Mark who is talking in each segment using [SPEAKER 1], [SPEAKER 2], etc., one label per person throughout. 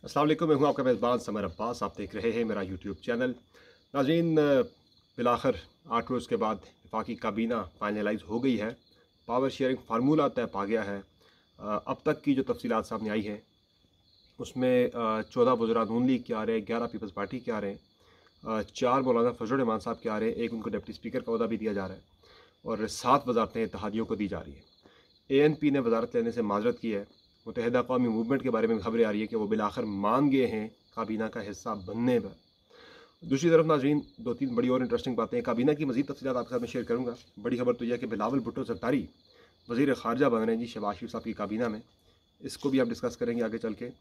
[SPEAKER 1] अस्सलाम वालेकुम, मैं हूं आपका मेज़बान समर अब्बास। आप देख रहे हैं मेरा यूट्यूब चैनल। नाज़रीन, बिलाखिर 8 रोज़ के बाद वफाकी काबीना फाइनलाइज हो गई है। पावर शेयरिंग फार्मूला तय पा गया है। अब तक की जो तफसीलात सामने आई हैं उसमें 14 वज़रा नून लीग के आ रहे हैं, 11 पीपल्स पार्टी के आ रहे हैं, 4 मौलाना फजल रहमान साहब के आ रहे हैं, एक उनको डिप्टी स्पीकर का ओहदा भी दिया जा रहा है और 7 वजारतें इत्तेहादियों को दी जा रही हैं। ANP ने वजारत लेने से माजरत की है। मुत्तहिदा कौमी मूवमेंट के बारे में खबरें आ रही है कि वो बिलाखिर मान गए हैं काबीना का हिस्सा बनने पर। दूसरी तरफ नाज़रीन, 2-3 बड़ी और इंटरेस्टिंग बातें हैं। काबीना की मज़ीद तफसीलात आपके साथ मैं शेयर करूँगा। बड़ी खबर तो यह है कि बिलावल भुट्टो ज़रदारी वज़ीर ख़ारजा बन रहे हैं जी शहबाज शरीफ साहब की काबीना में। इसको भी आप डिस्कस करेंगे आगे चल के।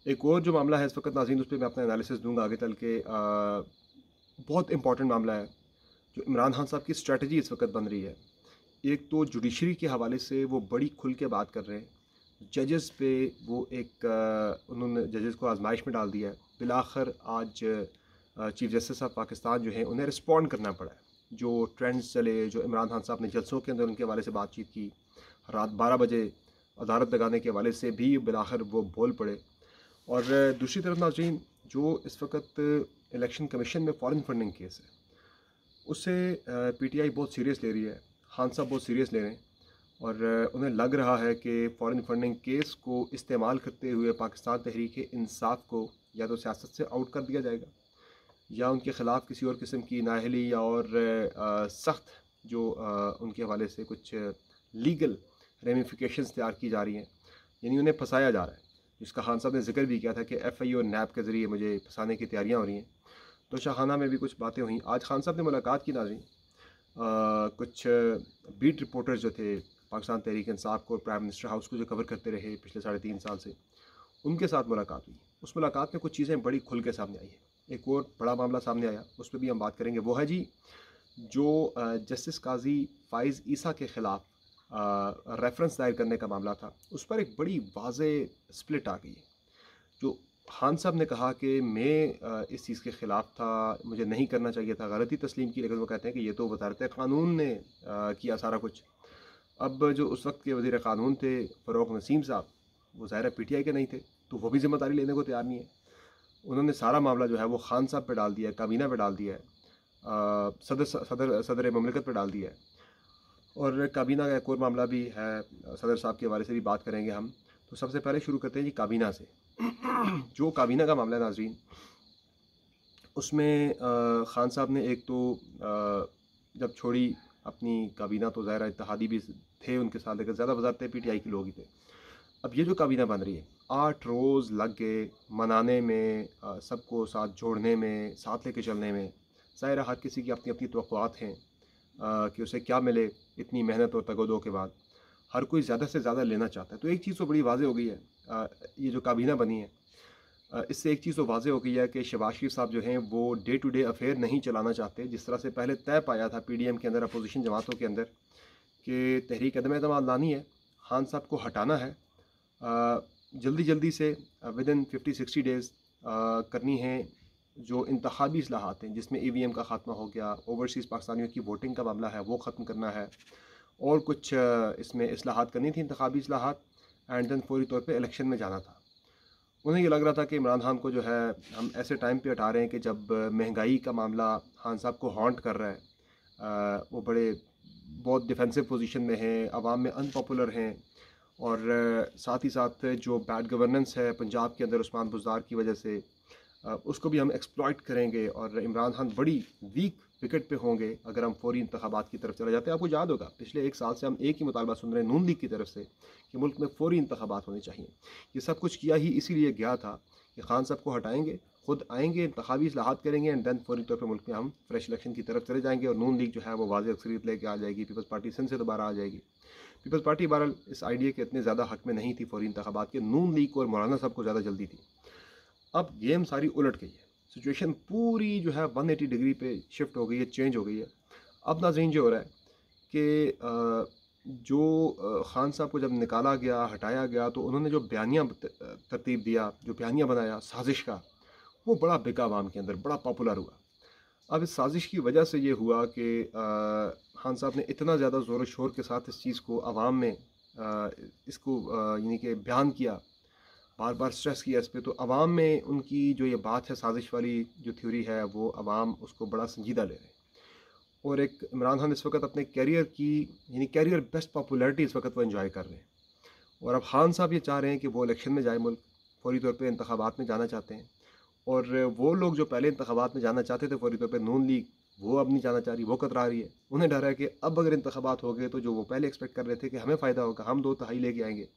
[SPEAKER 1] एक और जो मामला है इस वक्त नाज़रीन, उस पर मैं अपना एनालिसिस दूँगा आगे चल के। बहुत इंपॉर्टेंट मामला है जो इमरान खान साहब की स्ट्रेटजी इस वक्त बन रही है। एक तो जुडिशरी के हवाले से वो बड़ी खुल के बात कर रहे हैं। जजेस पे वो उन्होंने जजेस को आजमाइश में डाल दिया है। बिलाखिर आज चीफ जस्टिस ऑफ पाकिस्तान जो है उन्हें रिस्पॉन्ड करना पड़ा है। जो ट्रेंड्स चले, जो इमरान खान साहब ने जलसों के अंदर उनके हवाले से बातचीत की, रात 12 बजे अदालत लगाने के हवाले से भी बिलाखिर वो बोल पड़े। और दूसरी तरफ नाज़रीन, जो इस वक्त इलेक्शन कमीशन में फॉरेन फंडिंग केस है उससे PTI बहुत सीरियस ले रही है। खान साहब बहुत सीरियस ले रहे हैं और उन्हें लग रहा है कि फॉरेन फंडिंग केस को इस्तेमाल करते हुए पाकिस्तान तहरीक इंसाफ को या तो सियासत से आउट कर दिया जाएगा या उनके ख़िलाफ़ किसी और किस्म की नाअहली या और सख्त जो उनके हवाले से कुछ लीगल रेमिफिकेशंस तैयार की जा रही हैं, यानी उन्हें फंसाया जा रहा है। जिसका खान साहब ने जिक्र भी किया था कि FI और NAB के ज़रिए मुझे फंसाने की तैयारियाँ हो रही हैं। तो शाहाना में भी कुछ बातें हुई। आज खान साहब ने मुलाकात की नाज़रीन, कुछ बीट रिपोर्टर्स जो थे पाकिस्तान तहरीक इंसाफ को, प्राइम मिनिस्टर हाउस को जो कवर करते रहे पिछले 3.5 साल से, उनके साथ मुलाकात हुई। उस मुलाकात में कुछ चीज़ें बड़ी खुल के सामने आई हैं। एक और बड़ा मामला सामने आया, उस पर भी हम बात करेंगे। वो है जी जो जस्टिस काजी फ़ाइज़ ईसा के ख़िलाफ़ रेफरेंस दायर करने का मामला था, उस पर एक बड़ी वाज़े स्प्लिट आ गई है। जो खान साहब ने कहा कि मैं इस चीज़ के ख़िलाफ़ था, मुझे नहीं करना चाहिए था, गलती तस्लीम की, लेकिन वो कहते हैं कि ये तो वज़ारत क़ानून ने किया सारा कुछ। अब जो उस वक्त के वज़ीर क़ानून थे फ़ारूक नसीम साहब, वो ज़ाहिर है PTI के नहीं थे, तो वो भी ज़िम्मेदारी लेने को तैयार नहीं है। उन्होंने सारा मामला जो है वो खान साहब पे डाल दिया है, काबीना पे डाल दिया है, सदर ममलिकत पे डाल दिया है। और काबीना का एक और मामला भी है, सदर साहब के बारे से भी बात करेंगे हम। तो सबसे पहले शुरू करते हैं जी काबीना से। जो काबीना का मामला है नाज़रीन, उसमें खान साहब ने एक तो जब छोड़ी अपनी काबीना तो ज़ाहिर है इत्तेहादी भी थे उनके साथ, लेकिन ज़्यादा वज़ारतें PTI के लोग ही थे। अब ये जो काबीना बन रही है, 8 रोज़ लग गए मनाने में, सबको साथ जोड़ने में, साथ लेके चलने में। ज़ाहिर है हर किसी की अपनी अपनी तवक्कुआत हैं कि उसे क्या मिले इतनी मेहनत और तगोदो के बाद। हर कोई ज़्यादा से ज़्यादा लेना चाहता है। तो एक चीज़ तो बड़ी वाज़ेह हो गई है, ये जो काबीना बनी है, इससे एक चीज़ तो वाज़ेह हो गई है कि शहबाज शरीफ साहब जो हैं वो डे टू डे अफेयर नहीं चलाना चाहते। जिस तरह से पहले तय पाया था PDM के अंदर, अपोजिशन जमातों के अंदर, कि तहरीक अदम एतमाद लानी है, खान साहब को हटाना है, जल्दी जल्दी से विदिन 50-60 डेज़ करनी है जो इंतखाबी इस्लाहात हैं, जिसमें EVM का ख़ात्मा हो गया, ओवरसीज़ पाकिस्तानियों की वोटिंग का मामला है वो ख़त्म करना है, और कुछ इसमें इस्लाहात करनी थी, इंतखाबी इस्लाहात, एंड देन फौरी तौर पे इलेक्शन में जाना था। उन्हें ये लग रहा था कि इमरान खान को जो है हम ऐसे टाइम पे हटा रहे हैं कि जब महंगाई का मामला खान साहब को हॉन्ट कर रहा है, वो बहुत डिफेंसिव पोजीशन में हैं, अवाम में अनपॉपुलर हैं, और साथ ही साथ जो बैड गवर्नेंस है पंजाब के अंदर उस्मान बुज़दार की वजह से, उसको भी हम एक्सप्लॉइट करेंगे और इमरान खान बड़ी वीक विकेट पे होंगे अगर हम फौरी इंतखाबात की तरफ चले जाते हैं। आपको याद होगा पिछले 1 साल से हम एक ही मुतालबा सुन रहे हैं नून लीग की तरफ से कि मुल्क में फौरी इंतखाबात होने चाहिए। ये सब कुछ किया ही इसीलिए गया था कि खान साहब को हटाएंगे, खुद आएंगे, इंतखाबी इस्लाहात करेंगे, एंड देन फौरी तौर पर मुल्क में हम फ्रेश इलेक्शन की तरफ चले जाएंगे और नून लीग जो है वो वाज़ेह अक्सरियत लेके आ जाएगी। पीपल्स पार्टी सिंध से दोबारा आ जाएगी। पीपल्स पार्टी बहरहाल इस आइडिया के इतने ज़्यादा हक में नहीं थी फौरी इंतखाबात के, नून लीग को और मौलाना साहब को ज़्यादा जल्दी थी। अब गेम सारी उलट गई है, सिचुएशन पूरी जो है 180 डिग्री पे शिफ्ट हो गई है, चेंज हो गई है। अब नाज़रीन जो हो रहा है कि जो खान साहब को जब निकाला गया, हटाया गया, तो उन्होंने जो बयानिया तरतीब दिया, जो बयानिया बनाया साजिश का, वो बड़ा बिका आवाम के अंदर, बड़ा पॉपुलर हुआ। अब इस साजिश की वजह से ये हुआ कि खान साहब ने इतना ज़्यादा ज़ोर शोर के साथ इस चीज़ को आवाम में इसको यानी कि बयान किया, बार बार स्ट्रेस किया इस पे, तो अवाम में उनकी जो ये बात है, साजिश वाली जो थ्योरी है, वो अवाम उसको बड़ा संजीदा ले रहे हैं। और एक इमरान खान इस वक्त अपने कैरियर की, यानी कैरियर बेस्ट पॉपुलैरिटी इस वक्त वो एंजॉय कर रहे हैं। और अब खान साहब ये चाह रहे हैं कि वो इलेक्शन में जाए, मुल्क फौरी तौर पे इंतखाबात में जाना चाहते हैं। और वो लोग जो पहले इंतखाबात में जाना चाहते थे फौरी तौर पे, नून लीग, वो अब नहीं जाना चाह रही, वो कतरा रही है। उन्हें डर है कि अब अगर इंतखाबात हो गए तो जो वो पहले एक्सपेक्ट कर रहे थे कि हमें फ़ायदा होगा, हम 2 तिहाई लेके आएंगे,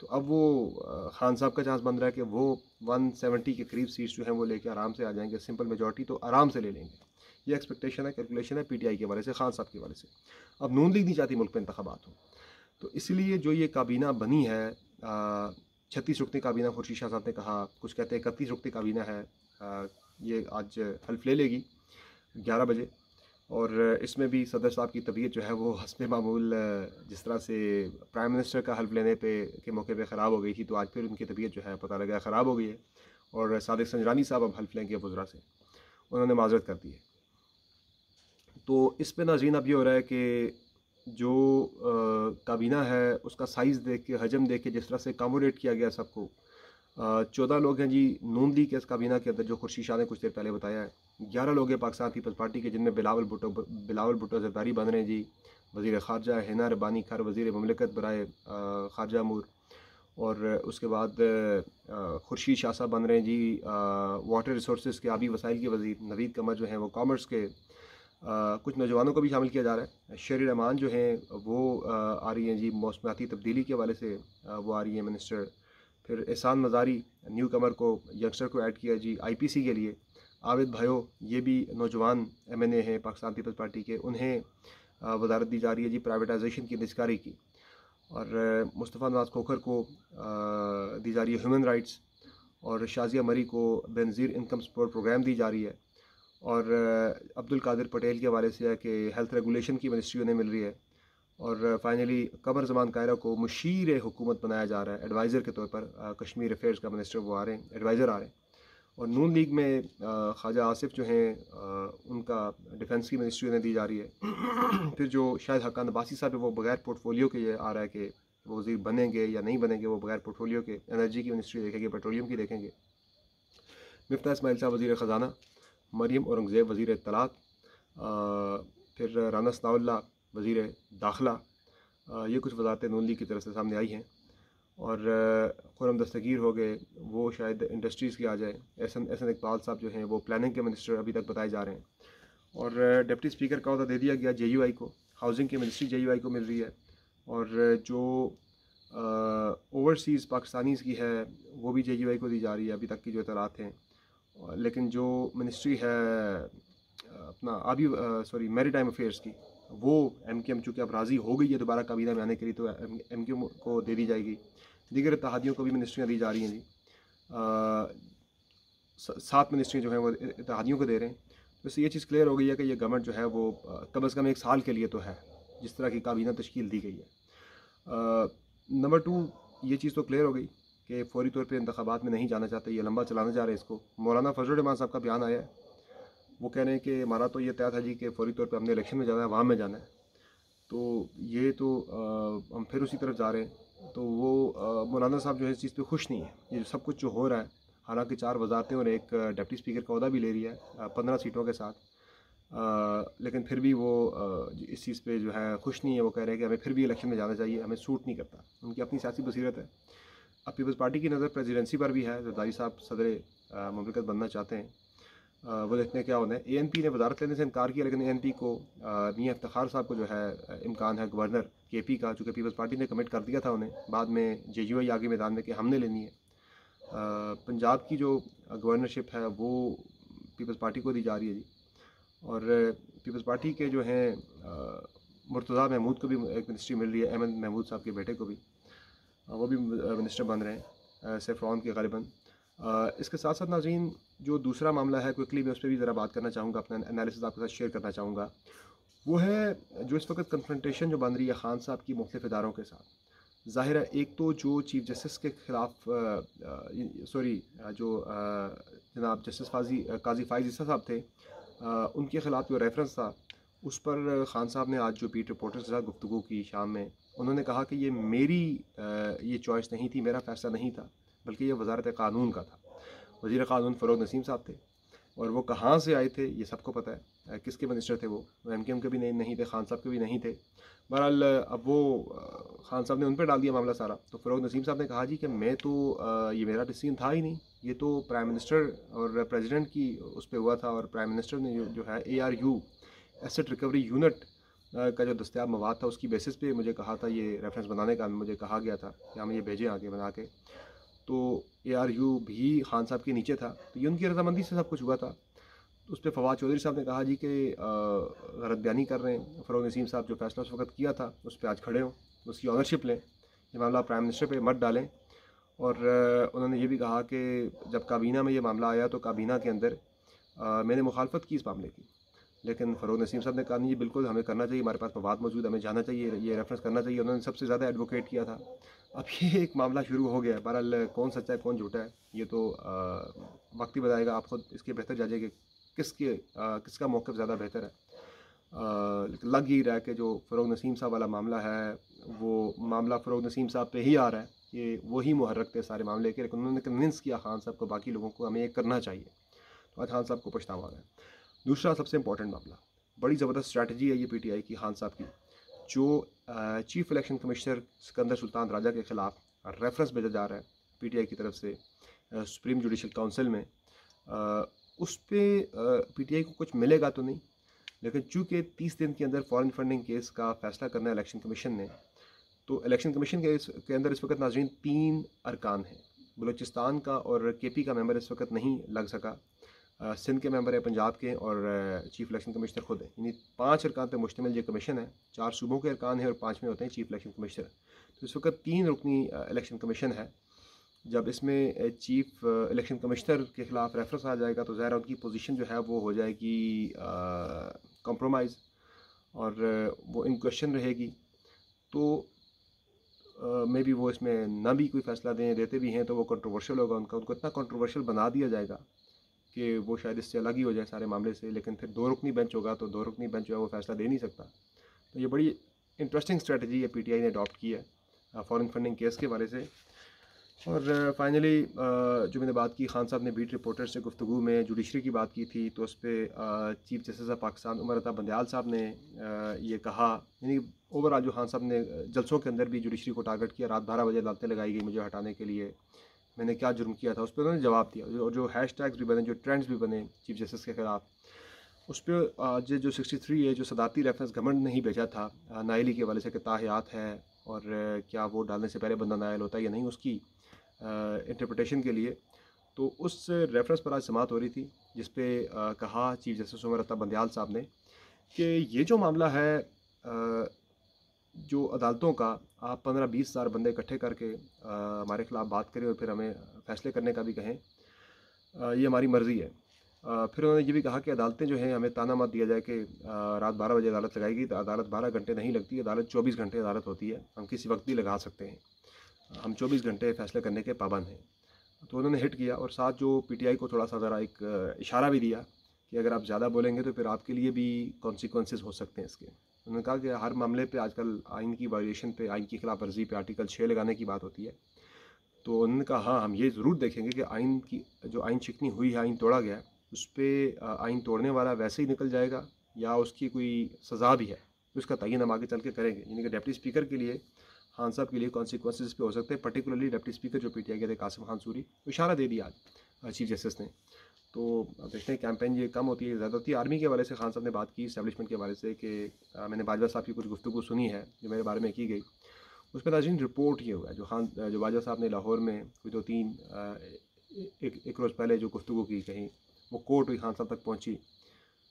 [SPEAKER 1] तो अब वो खान साहब का चांस बन रहा है कि वो 170 के करीब सीट्स जो हैं वो लेके आराम से आ जाएंगे, सिंपल मेजॉरिटी तो आराम से ले लेंगे। ये एक्सपेक्टेशन है, कैलकुलेशन है पीटीआई के वाले से, खान साहब के वाले से। अब नून लीग नहीं चाहती मुल्क में इंतखाबात हो, तो इसलिए जो ये काबीना बनी है, 36 रुकनी काबीना, खुर्शीद शाह साहब ने कहा, कुछ कहते हैं 31 रुकनी काबीना है, ये आज हल्फ ले लेगी 11 बजे। और इसमें भी सदर साहब की तबीयत जो है वो हस्ब मामूल, जिस तरह से प्राइम मिनिस्टर का हल्फ लेने पे के मौके पे ख़राब हो गई थी, तो आज फिर उनकी तबीयत जो है पता लगा ख़राब हो गई है। और सादिक संजरानी साहब अब हल्फ लेंगे वज़रा से, उन्होंने माजरत कर दी है। तो इस पे नाज़रीन अब ये हो रहा है कि जो काबीना है उसका साइज़ देख के, हजम देख के, जिस तरह से अकोमोडेट किया गया सबको, 14 लोग हैं जी नून लीग के इस काबीना के अंदर, जो खुर्शीद शाह ने कुछ देर पहले बताया है। 11 लोग हैं पाकिस्तान पीपल्स पार्टी के, जिनमें बिलावल भुट्टो जरदारी बन रहे हैं जी वज़ीर ख़ारजा, हिना रब्बानी खर वज़ीर ममलिकत बराए ख़ारजा अमूर। और उसके बाद खुर्शीद शाह साहब बन रहे हैं जी वाटर रिसोर्स के, आबी वसाइल के वज़ीर। नवीद कमर जो हैं वो कॉमर्स के। कुछ नौजवानों को भी शामिल किया जा रहा है। शेर रहमान जो हैं वो आ रही हैं जी मौसमियाती तब्दीली के हवाले से, वो आ रही हैं मिनिस्टर। फिर एहसान मज़ारी, न्यू कमर को, यंगस्टर को ऐड किया जी आईपीसी के लिए। आबिद भायो, ये भी नौजवान एमएनए हैं पाकिस्तान पीपल्स पार्टी के, उन्हें वजारत दी जा रही है जी प्राइवेटाइजेशन की, निजकारी की। और मुस्तफ़ा नवाज खोखर को दी जा रही है ह्यूमन राइट्स। और शाजिया मरी को बेनज़ीर इनकम सपोर्ट प्रोग्राम दी जा रही है। और अब्दुल कादिर पटेल के हवाले से है कि हेल्थ रेगुलेशन की मिनिस्ट्री उन्हें मिल रही है। और फाइनली कमर ज़मान कायरा को मुशीर हुकूमत बनाया जा रहा है, एडवाइज़र के तौर पर। कश्मीर अफेयर्स का मिनिस्टर वो आ रहे हैं, एडवाइज़र आ रहे हैं। और नून लीग में ख्वाजा आसिफ जो हैं, उनका डिफेंस की मिनिस्ट्री उन्हें दी जा रही है। फिर जो शायद हकान अब्बासी साहब है, वो बगैर पोर्टफोलियो के ये आ रहा है कि वो वज़ीर बनेंगे या नहीं बनेंगे, वो बगैर पोर्टफोलियो के। एनर्जी की मिनिस्ट्री देखेंगे, पेट्रोलियम की देखेंगे। मिफ्ता इस्माइल साहब वज़ीर ख़जाना, मरियम औरंगज़ेब वज़ीर इत्तलात, फिर राना सनाउल्लाह वज़ीर दाखिला। ये कुछ वज़ारतें नून लीग की तरफ से सामने आई हैं। और खुर्रम दस्तगीर हो गए, वो शायद इंडस्ट्रीज़ के आ जाए। एहसन इकबाल साहब जो हैं वो प्लानिंग के मिनिस्टर अभी तक बताए जा रहे हैं। और डिप्टी स्पीकर का अहदा दे दिया गया जेयूआई को, हाउसिंग की मिनिस्ट्री जेयूआई को मिल रही है। और जो ओवरसीज़ पाकिस्तानीज़ की है वो भी जेयूआई को दी जा रही है, अभी तक की जो इतलात हैं। लेकिन जो मिनिस्ट्री है अपना मैरीटाइम अफेयर्स की, वो एमकेएम चूँकि अब राज़ी हो गई है दोबारा काबीना में आने के लिए, तो एमकेएम को दे दी जाएगी। दीगर इत्तेहादियों को भी मिनिस्ट्रियाँ दी जा रही हैं जी। 7 मिनिस्ट्रियाँ जो हैं वो इत्तेहादियों को दे रहे हैं। तो इससे ये चीज़ क्लियर हो गई है कि ये गवर्नमेंट जो है वो कम अज़ कम 1 साल के लिए तो है, जिस तरह की काबीना तश्कील दी गई है। नंबर 2, ये चीज़ तो क्लियर हो गई कि फौरी तौर पे इंतखाबात में नहीं जाना चाहते, ये लंबा चलाना चाह रहे हैं इसको। मौलाना फजल रहमान साहब का बयान आया है, वो कह रहे हैं कि हमारा तो ये तय था जी कि फौरी तौर पे हमने इलेक्शन में जाना है, अवाम में जाना है। तो ये तो हम फिर उसी तरफ जा रहे हैं। तो वो मौलाना साहब जो है इस चीज़ पे खुश नहीं है। ये जो सब कुछ जो हो रहा है, हालांकि 4 वजारतें और एक डिप्टी स्पीकर का अहदा भी ले रही है 15 सीटों के साथ, लेकिन फिर भी वो इस चीज़ पे जो है खुश नहीं है। वो कह रहे हैं कि हमें फिर भी इलेक्शन में जाना चाहिए, हमें सूट नहीं करता। उनकी अपनी सियासी बसीरत है। अब पीपल्स पार्टी की नज़र प्रेसिडेंसी पर भी है। जरदारी साहब सदर ममलिकत बनना चाहते हैं, वो देखते हैं क्या होना है। एएनपी ने वजारत लेने से इनकार किया, लेकिन एएनपी को मियां इफ्तिखार साहब को जो है इम्कान है गवर्नर केपी का, चूँकि पीपल्स पार्टी ने कमिट कर दिया था उन्हें, बाद में जेयूआई आगे मैदान में कि हमने लेनी है। पंजाब की जो गवर्नरशिप है वो पीपल्स पार्टी को दी जा रही है जी। और पीपल्स पार्टी के जो हैं मुर्तज़ा महमूद को भी एक मिनिस्ट्री मिल रही है, अहमद महमूद साहब के बेटे को भी, वो भी मिनिस्टर बन रहे हैं सेफ्रॉन के गालिबन। इसके साथ साथ नाज़रीन, जो दूसरा मामला है, क्विकली मैं उस पर भी ज़रा बात करना चाहूँगा, अपना एनालिसिस आपके साथ शेयर करना चाहूँगा। वो है जो इस वक्त कन्फ्रंटेशन जो बन रही है खान साहब की मुख्तलिफ इदारों के साथ। ज़ाहिर है, एक तो जो चीफ जस्टिस के ख़िलाफ़ जो जनाब जस्टिस काजी फ़ाइज़ ईसा साहब थे, उनके ख़िलाफ़ जो रेफरेंस था, उस पर खान साहब ने आज जो पीट रिपोर्टर्स के साथ गुफ्तगू की शाम में, उन्होंने कहा कि ये मेरी ये चॉइस नहीं थी, मेरा फ़ैसला नहीं था, बल्कि ये वजारत कानून का था। वज़ीर क़ानून फ़रोग़ नसीम साहब थे और वो कहाँ से आए थे ये सबको पता है। किसके मिनिस्टर थे वो MKM के भी नहीं थे, खान साहब के भी नहीं थे। बहरहाल अब वो खान साहब ने उन पर डाल दिया मामला सारा। तो फ़रोग़ नसीम साहब ने कहा जी कि मैं तो ये मेरा डिसीजन था ही नहीं, ये तो प्राइम मिनिस्टर और प्रेसिडेंट की उस पर हुआ था और प्राइम मिनिस्टर ने जो है ARU एसेट रिकवरी यूनिट का जो दस्तयाब मवाद था उसकी बेसिस पे मुझे कहा था, ये रेफरेंस बनाने का मुझे कहा गया था कि हम ये भेजें आगे बना के। तो ARU भी खान साहब के नीचे था, तो ये उनकी रजामंदी से सब कुछ हुआ था। तो उस पर फवाद चौधरी साहब ने कहा जी कि गलत बयानी कर रहे हैं, फ़रोग़ नसीम साहब जो फैसला उस वक्त किया था उस पर आज खड़े हों, उसकी ऑनरशिप लें, ये मामला प्राइम मिनिस्टर पे मत डालें। और उन्होंने ये भी कहा कि जब काबीना में ये मामला आया तो काबीना के अंदर मैंने मुखालफत की इस मामले की, लेकिन फ़रोग़ नसीम साहब ने कहा नहीं, ये बिल्कुल हमें करना चाहिए, हमारे पास मवाद मौजूद, हमें जाना चाहिए, ये रेफरेंस करना चाहिए। उन्होंने सबसे ज़्यादा एडवोकेट किया था। अब ये एक मामला शुरू हो गया है। बहरहाल कौन सच्चा है कौन झूठा है ये तो वक्त ही बताएगा। आप खुद इसके बेहतर जानिए कि किसका मौक़िफ़ ज़्यादा बेहतर है। लग ही रहा है कि जो फ़रोग़ नसीम साहब वाला मामला है वो मामला फ़रोग़ नसीम साहब पे ही आ रहा है, ये वही मुहर्रक थे सारे मामले के, लेकिन उन्होंने कन्विंस किया खान साहब को, बाकी लोगों को, हमें ये करना चाहिए। तो आज खान साहब को पछतावा है। दूसरा सबसे इंपॉर्टेंट मामला, बड़ी ज़बरदस्त स्ट्रैटेजी है ये PTI की, खान साहब की, जो chief election commissioner Sikandar Sultan Raja के ख़िलाफ़ रेफरेंस भेजा जा रहा है PTI की तरफ से सुप्रीम जुडिशल काउंसिल में। उस पर PTI को कुछ मिलेगा तो नहीं, लेकिन चूँकि 30 दिन के अंदर फॉरेन फंडिंग केस का फ़ैसला करना है इलेक्शन कमीशन ने, तो इलेक्शन कमीशन के अंदर इस वक्त नाज़रीन 3 अरकान हैं। बलूचिस्तान का और KP का मेंबर इस वक्त नहीं लग सका, सिंध के मेंबर है, पंजाब के, और चीफ़ इलेक्शन कमिश्नर खुद है। यानी 5 अरकान पर मुश्तमिल ये कमीशन है। 4 सूबों के अरकान हैं और 5 में होते हैं चीफ़ इलेक्शन कमिश्नर। तो इस वक्त 3 रुकनी इलेक्शन कमीशन है। जब इसमें चीफ़ इलेक्शन कमिश्नर के ख़िलाफ़ रेफरेंस आ जाएगा तो ज़ाहिर उनकी पोजीशन जो है वो हो जाएगी कॉम्प्रोमाइज़ और वो इन क्वेश्चन रहेगी। तो मे बी वो इसमें ना भी कोई फ़ैसला देते भी हैं तो वो कंट्रोवर्शियल होगा, उनको इतना कंट्रोवर्शियल बना दिया जाएगा कि वो शायद इससे अलग ही हो जाए सारे मामले से। लेकिन फिर 2 रुकनी बेंच होगा तो 2 रुकनी बेंच जो है वो फ़ैसला दे नहीं सकता। तो ये बड़ी इंटरेस्टिंग स्ट्रेटजी है PTI ने अडॉप्ट की है फॉरेन फंडिंग केस के हवाले से। और फाइनली जो मैंने बात की, खान साहब ने बीट रिपोर्टर से गुफ्तगू में जुडिशरी की बात की थी, तो उस पर chief justice of Pakistan Umar Ata Bandial साहब ने ये कहा, यानी ओवरऑल जो खान साहब ने जलसों के अंदर भी जुडिशरी को टारगेट किया, रात 12 बजे अदालतें लगाई गई मुझे हटाने के लिए, मैंने क्या जुर्म किया था, उस पर उन्होंने जवाब दिया। और जो हैशटैग्स भी बने, जो ट्रेंड्स भी बने चीफ जस्टिस के ख़िलाफ़, उस पर आज जो 63 है, जो सदारती रेफरेंस गवर्नमेंट ने ही भेजा था नायली के वाले से कि ताहयात है और क्या वोट डालने से पहले बंदा नायल होता है या नहीं, उसकी इंटरप्रटेशन के लिए, तो उस रेफरेंस पर आज समाअत हो रही थी, जिस पे कहा चीफ जस्टिस उमर अता बंदयाल साहब ने कि ये जो मामला है जो अदालतों का, आप 15-20 हज़ार बंदे इकट्ठे करके हमारे ख़िलाफ़ बात करें और फिर हमें फ़ैसले करने का भी कहें, ये हमारी मर्ज़ी है। फिर उन्होंने ये भी कहा कि अदालतें जो हैं, हमें ताना मत दिया जाए कि रात 12 बजे अदालत लगाएगी, तो अदालत 12 घंटे नहीं लगती, अदालत 24 घंटे अदालत होती है, हम किसी वक्त भी लगा सकते हैं, हम 24 घंटे फ़ैसले करने के पाबंद हैं। तो उन्होंने हिट किया और साथ जो PTI को थोड़ा सा ज़रा एक इशारा भी दिया कि अगर आप ज़्यादा बोलेंगे तो फिर आपके लिए भी कॉन्सिक्वेंसेस हो सकते हैं इसके। उन्होंने कहा कि हर मामले पे आजकल आइन की वायलेशन पे, आइन की खिलाफ वर्जी पे आर्टिकल 6 लगाने की बात होती है। तो उन्होंने कहा हाँ, हम ये ज़रूर देखेंगे कि आइन की जो आइन शिकनी हुई है, आइन तोड़ा गया है, उस पर आइन तोड़ने वाला वैसे ही निकल जाएगा या उसकी कोई सज़ा भी है, उसका तयन हम आगे चल के करेंगे। यानी कि डिप्टी स्पीकर के लिए, खान साहब के लिए कॉन्सिक्वेंसेस पे हो सकते हैं, पर्टिकुलरली डिप्टी स्पीकर जो PTI के थे कासिम खान सूरी, इशारा दे दिया आज चीफ जस्टिस ने। तो देखते हैं कैंपेन ये कम होती है ज़्यादा होती है। आर्मी के हवाले से खान साहब ने बात की, इस्टेब्लिशमेंट के हवाले से, कि मैंने बाजवा साहब की कुछ गुफ्तगू सुनी है जो मेरे बारे में की गई, उस पर नाज़रीन रिपोर्ट ये हुआ है जो बाजवा साहब ने लाहौर में कोई 2-3 एक रोज़ पहले जो गुफ्तगू की कहीं, वो कोर्ट हुई, खान साहब तक पहुँची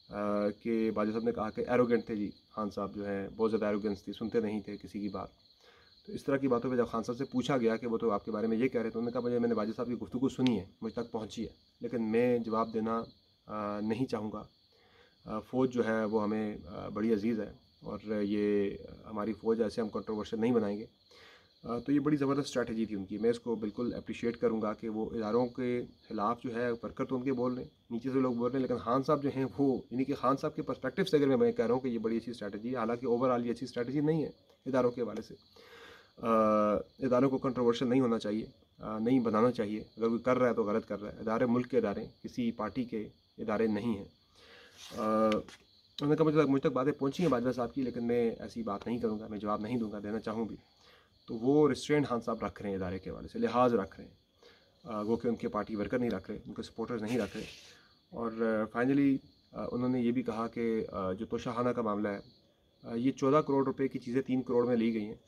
[SPEAKER 1] कि बाजवा साहब ने कहा कि एरोगेंट थे जी खान साहब, जो है बहुत ज़्यादा एरोगेंस थी, सुनते नहीं थे किसी की बात। तो इस तरह की बातों पे जब खान साहब से पूछा गया कि वो तो आपके बारे में ये कह रहे थे, उन्होंने कहा मैंने बाजवा साहब की गुफ्तगू सुनी है, मुझ तक पहुँची है, लेकिन मैं जवाब देना नहीं चाहूँगा। फ़ौज जो है वो हमें बड़ी अजीज़ है और ये हमारी फ़ौज ऐसे हम कंट्रोवर्शियल नहीं बनाएंगे। तो ये बड़ी ज़बरदस्त स्ट्रैटेजी थी उनकी, मैं इसको बिल्कुल अप्रिशिएट करूँगा कि वो इदारों के ख़िलाफ़ जो है वर्कर तो उनके बोल रहे हैं, नीचे से लोग बोल रहे हैं, लेकिन खान साहब जो हैं वो, यानी कि खान साहब के पर्सपेक्टिव से अगर मैं कह रहा हूँ कि ये बड़ी अच्छी स्ट्रैटेजी है, हालांकि ओवरऑल ये अच्छी स्ट्रैटेजी नहीं है इदारों के हवाले से। इदारों को कंट्रोवर्शियल नहीं होना चाहिए, नहीं बनाना चाहिए। अगर कोई कर रहा है तो गलत कर रहा है। इदारे मुल्क के इदारे, किसी पार्टी के इदारे नहीं हैं। उन्होंने कहा मुझ तक बातें पहुँची हैं बाजवा साहब की, लेकिन मैं ऐसी बात नहीं करूँगा, मैं जवाब नहीं दूँगा, देना चाहूँ भी तो वो रिस्ट्रेंट खान साहब रख रहे हैं, इदारे के हवाले से लिहाज रख रहे हैं। वो कि उनके पार्टी वर्कर नहीं रख रहे, उनके सपोर्टर्स नहीं रख रहे। और फाइनली उन्होंने ये भी कहा कि जो तोशाखाना का मामला है, ये 14 करोड़ रुपए की चीज़ें 3 करोड़ में ली गई हैं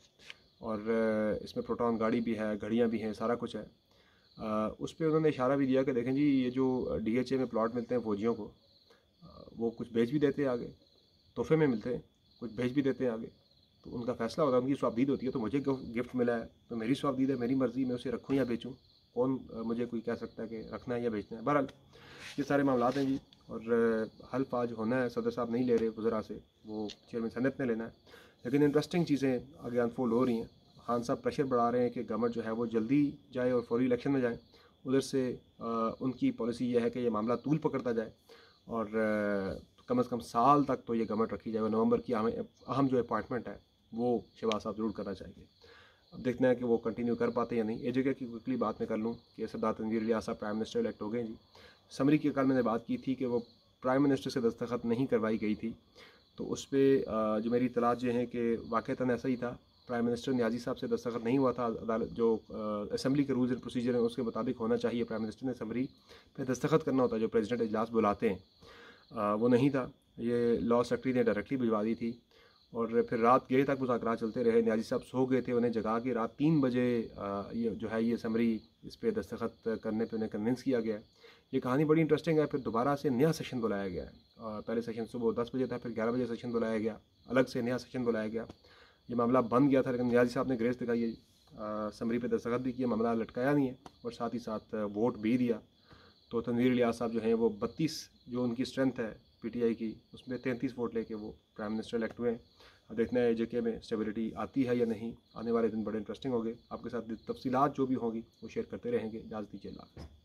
[SPEAKER 1] और इसमें प्रोटॉन गाड़ी भी है, घड़ियाँ भी हैं, सारा कुछ है। उस पर उन्होंने इशारा भी दिया कि देखें जी, ये जो DHA में प्लॉट मिलते हैं फौजियों को, वो कुछ भेज भी देते हैं आगे, तोहफे में मिलते हैं, कुछ भेज भी देते हैं आगे, तो उनका फ़ैसला होता है, उनकी स्वाबदीद होती है। तो मुझे गिफ्ट मिला है तो मेरी स्वाबदीद है, मेरी मर्ज़ी, मैं उसे रखूँ या बेचूँ, कौन मुझे कोई कह सकता है कि रखना है या बेचना है। बहरहाल ये सारे मामलात हैं जी, और हल्फ आज होना है, सदर साहब नहीं ले रहे वज़रा से, वो चेयरमैन सनत ने लेना है। लेकिन इंटरेस्टिंग चीज़ें आगे अनफोल्ड हो रही हैं। खान साहब प्रेशर बढ़ा रहे हैं कि गवर्नमेंट जो है वो जल्दी जाए और फौरी इलेक्शन में जाए। उधर से उनकी पॉलिसी ये है कि ये मामला तूल पकड़ता जाए और कम से कम साल तक तो ये गवर्नमेंट रखी जाए। नवंबर की अहम जो अपॉइंटमेंट है वो शहबाज साहब ज़रूर करना चाहिए। अब देखना है कि वो कंटिन्यू कर पाते या नहीं। एक जगह की क्विकली बात मैं कर लूँ कि सरदार तनवीर इलियास साहब प्राइम मिनिस्टर इलेक्ट हो गए जी। समरी की कल मैंने बात की थी कि वो प्राइम मिनिस्टर से दस्तखत नहीं करवाई गई थी, तो उस पर जो मेरी इतलात ये है कि वाक़तन ऐसा ही था। प्राइम मिनिस्टर न्याजी साहब से दस्तखत नहीं हुआ था। अदालत जो असम्बली के रूल्स एंड प्रोसीजर हैं उसके मुताबिक होना चाहिए, प्राइम मिनिस्टर ने समरी पे दस्तखत करना होता है, जो प्रेसिडेंट इजलास बुलाते हैं, वो नहीं था। ये लॉ सेक्रेटरी ने डायरेक्टली भिजवा दी थी और फिर रात गए तक मुज़ाकरात चलते रहे। न्याजी साहब सो गए थे, उन्हें जगा के रात 3 बजे ये जो है ये समरी इस पर दस्तखत करने पे उन्हें कन्विंस किया गया। ये कहानी बड़ी इंटरेस्टिंग है। फिर दोबारा से नया सेशन बुलाया गया है। पहले सेशन सुबह 10 बजे था, फिर 11 बजे सेशन बुलाया गया, अलग से नया सेशन बुलाया गया। ये मामला बन गया था, लेकिन न्याजी साहब ने ग्रेस दिखाई, समरी पे दस्तखत भी किया, मामला लटकाया नहीं है और साथ ही साथ वोट भी दिया। तो तनवीर इलियास साहब जो हैं वो 32 जो उनकी स्ट्रेंथ है PTI की, उसमें 33 वोट लेके वो प्राइम मिनिस्टर इलेक्ट हुए हैं। अब देखना है JK में स्टेबिलिटी आती है या नहीं। आने वाले दिन बड़े इंटरेस्टिंग होंगे। आपके साथ तफसीलात जो भी होंगी वो शेयर करते रहेंगे। इजाज़त दीजिए, अल्लाह हाफ़िज़।